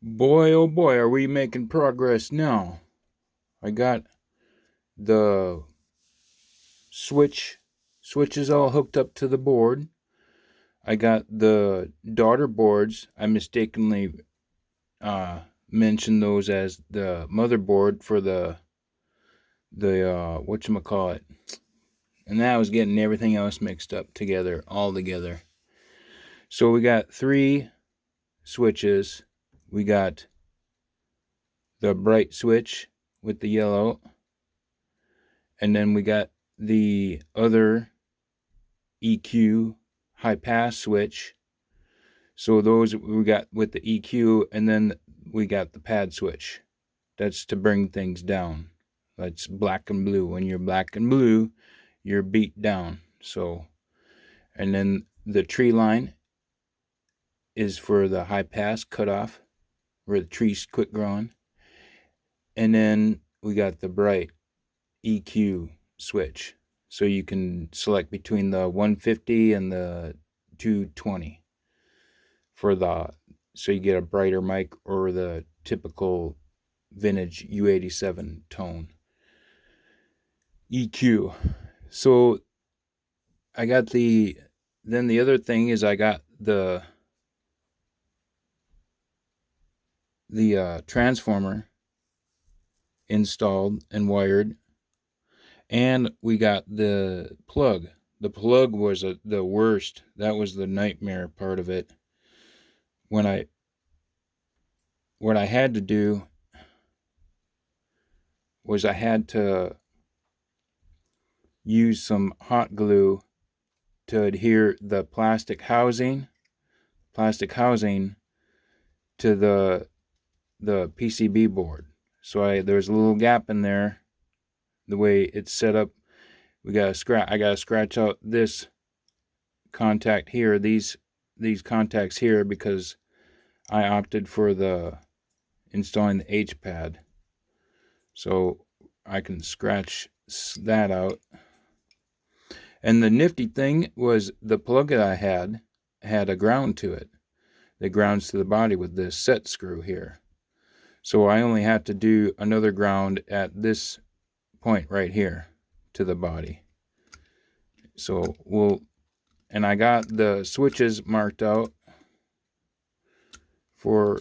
Boy, oh boy, are we making progress now. I got the switches all hooked up to the board. I got the daughter boards. I mistakenly mentioned those as the motherboard for the whatchamacallit. And that was getting everything else mixed up together, all together. So we got 3 switches. We got the bright switch with the yellow, and then we got the other EQ high pass switch. So those we got with the EQ, and then we got the pad switch. That's to bring things down. That's black and blue. When you're black and blue, you're beat down. So, and then the tree line is for the high pass cutoff, where the trees quit growing. And then we got the bright EQ switch. So you can select between the 150 and the 220 so you get a brighter mic or the typical vintage U87 tone EQ. So I got then the other thing is I got the transformer installed and wired, and we got the plug. The plug was the worst. That was the nightmare part of it. What I had to do was I had to use some hot glue to adhere the plastic housing to the PCB board. So there's a little gap in there. The way it's set up, I gotta scratch out this contact here, these contacts here, because I opted for installing the H pad. So I can scratch that out. And the nifty thing was the plug that I had a ground to it. That grounds to the body with this set screw here. So I only have to do another ground at this point right here to the body. So and I got the switches marked out for,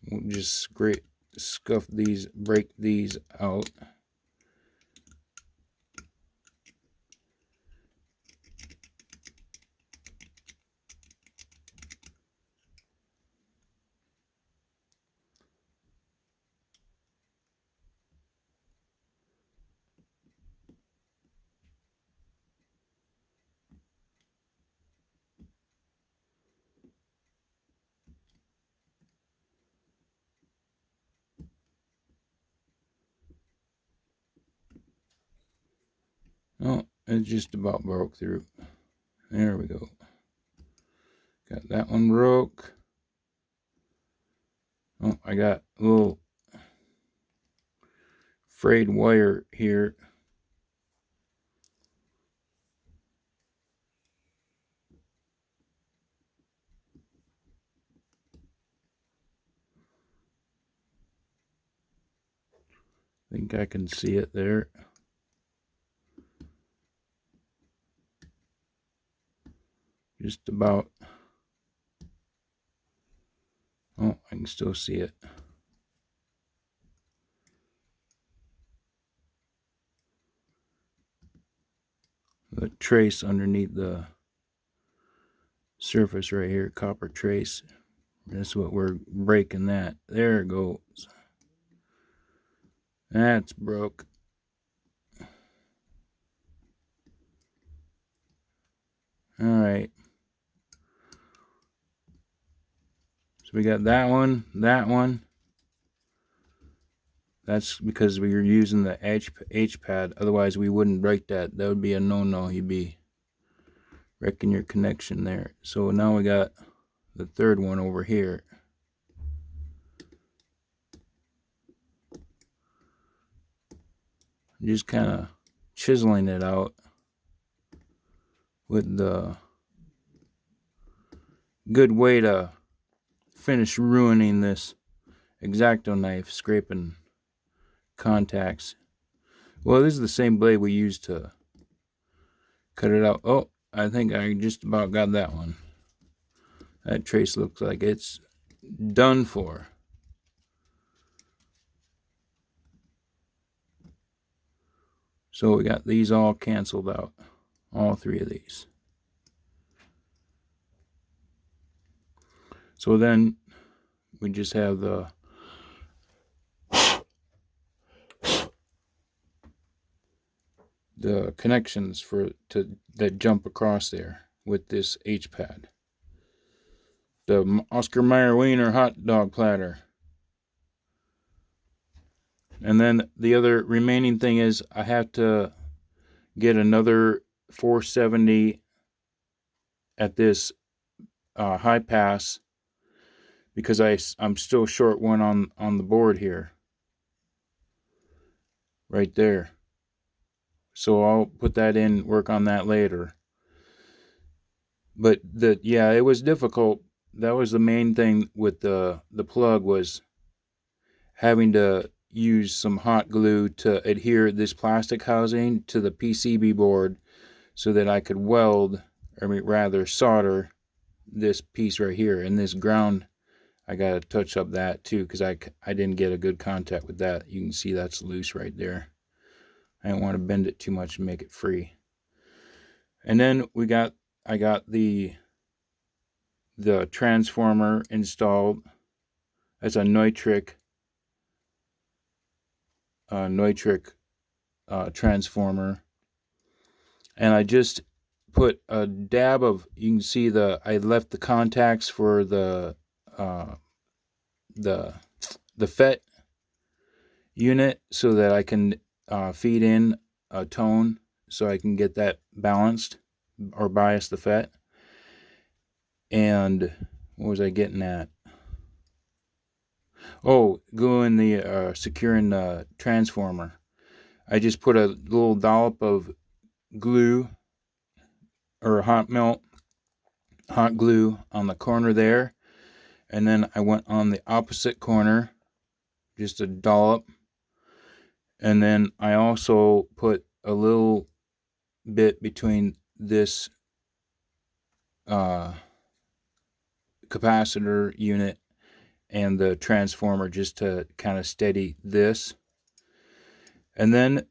we'll just break these out. Oh, it just about broke through. There we go. Got that one broke. Oh, I got a little frayed wire here. I think I can see it there. Just about. Oh, I can still see it. The trace underneath the surface right here, copper trace. That's what we're breaking that. There it goes. That's broke. All right. So we got that one. That's because we were using the H pad. Otherwise, we wouldn't break that. That would be a no-no. You'd be wrecking your connection there. So now we got the third one over here. Just kind of chiseling it out with the good way to finished ruining this X-Acto knife, scraping contacts. Well, this is the same blade we used to cut it out. Oh, I think I just about got that one. That trace looks like it's done for. So we got these all canceled out. All three of these. So then we just have the connections that jump across there with this H-pad. The Oscar Mayer Wiener hot dog platter. And then the other remaining thing is I have to get another 470 at this high pass because I'm still short one on the board here. Right there. So I'll put that in, work on that later. But it was difficult. That was the main thing with the plug, was having to use some hot glue to adhere this plastic housing to the PCB board so that I could solder this piece right here. And this ground, I got to touch up that too because I didn't get a good contact with that. You can see that's loose right there. I don't want to bend it too much and make it free. And then I got the transformer installed. That's a Neutrik transformer. And I just put a dab of, you can see I left the contacts for the FET unit so that I can feed in a tone so I can get that balanced or bias the FET. And what was I getting at? Oh, securing the transformer. I just put a little dollop of glue or hot glue on the corner there. And then I went on the opposite corner, just a dollop. And then I also put a little bit between this capacitor unit and the transformer just to kind of steady this. And then,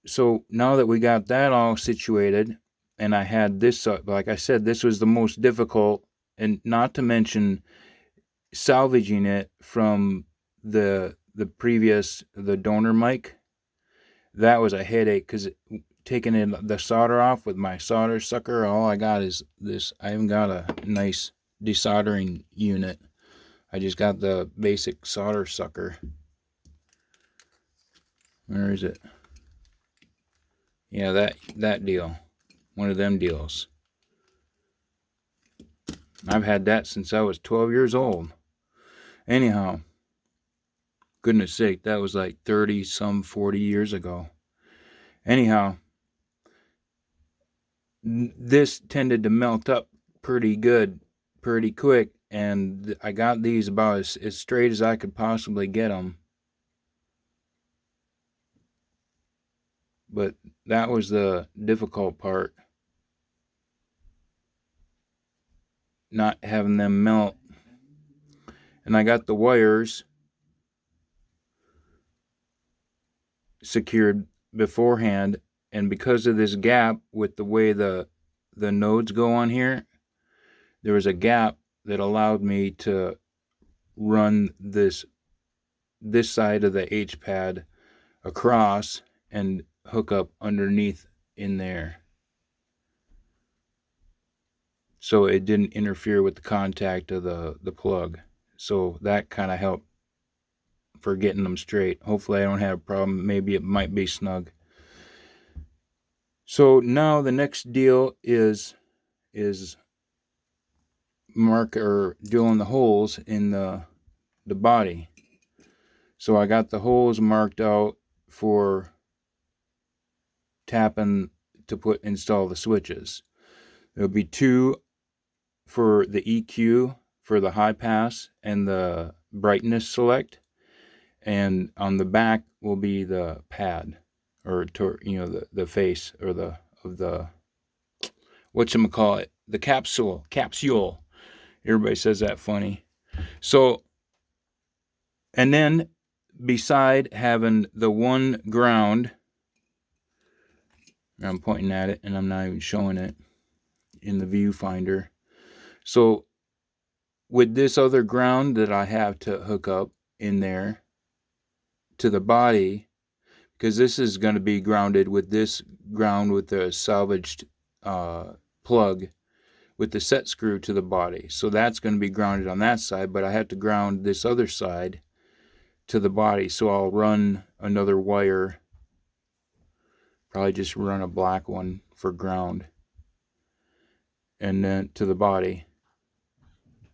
so now that we got that all situated, and I had this, like I said, this was the most difficult, and not to mention salvaging it from the donor mic. That was a headache because taking the solder off with my solder sucker, all I got is this. I haven't got a nice desoldering unit. I just got the basic solder sucker. Where is it? Yeah, that deal. One of them deals. I've had that since I was 12 years old. Anyhow, goodness sake, that was like 40 years ago. Anyhow, this tended to melt up pretty good, pretty quick, and I got these about as straight as I could possibly get them. But that was the difficult part. Not having them melt. And I got the wires secured beforehand, and because of this gap with the way the nodes go on here, there was a gap that allowed me to run this side of the H pad across and hook up underneath in there, so it didn't interfere with the contact of the plug. So that kind of helped for getting them straight. Hopefully I don't have a problem. Maybe it might be snug. So now the next deal is drilling the holes in the body. So I got the holes marked out for tapping to install the switches. There'll be 2 for the EQ for the high pass and the brightness select, and on the back will be the pad, or the face, or the whatchamacallit, the capsule. Everybody says that funny. So, and then beside having the one ground, I'm pointing at it and I'm not even showing it in the viewfinder. So with this other ground that I have to hook up in there to the body, because this is going to be grounded with this ground with the salvaged plug with the set screw to the body. So that's going to be grounded on that side, but I have to ground this other side to the body. So I'll run another wire, probably just run a black one for ground, and then to the body,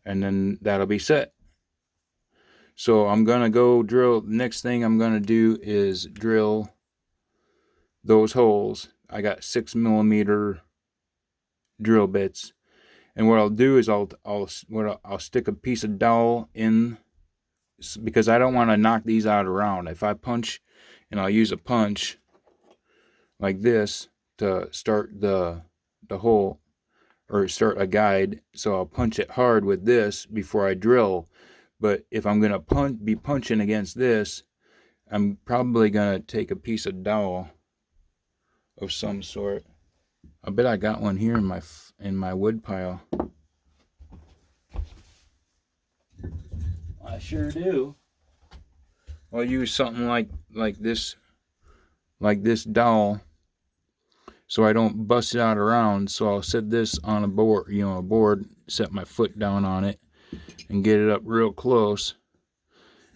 and then that'll be set. So I'm going to go drill. Next thing I'm going to do is drill those holes. I got 6mm drill bits, and what I'll do is I'll stick a piece of dowel in, because I don't want to knock these out around. If I punch, and I'll use a punch like this to start the hole, or start a guide. So I'll punch it hard with this before I drill. But if I'm going to be punching against this, I'm probably going to take a piece of dowel of some sort. I bet I got one here in my wood pile. I sure do. I'll use something like this dowel, so I don't bust it out around. So I'll set this on a board, set my foot down on it, and get it up real close.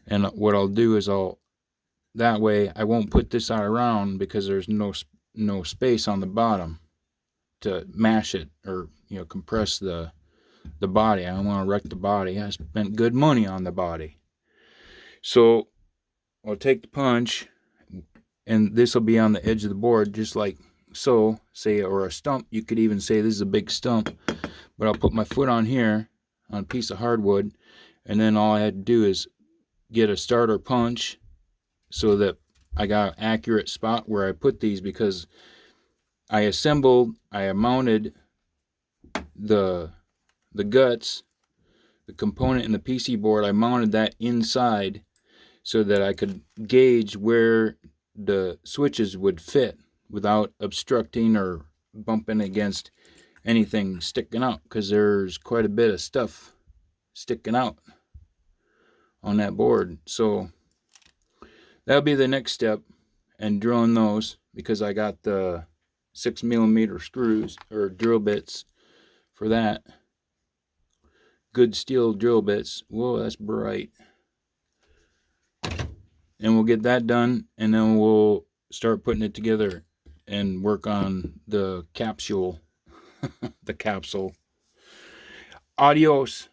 And what I'll do is that way I won't put this out around, because there's no space on the bottom to mash it or compress the body. I don't want to wreck the body. I spent good money on the body. So I'll take the punch, and this will be on the edge of the board, just like so, or a stump. You could even say this is a big stump, but I'll put my foot on here on a piece of hardwood, and then all I had to do is get a starter punch so that I got an accurate spot where I put these, because I mounted the guts, the component in the PC board. I mounted that inside so that I could gauge where the switches would fit without obstructing or bumping against anything sticking out, because there's quite a bit of stuff sticking out on that board. So that'll be the next step, and drilling those, because I got the 6mm screws or drill bits for that. Good steel drill bits. Whoa, that's bright. And we'll get that done, and then we'll start putting it together and work on the capsule. The capsule. Adios.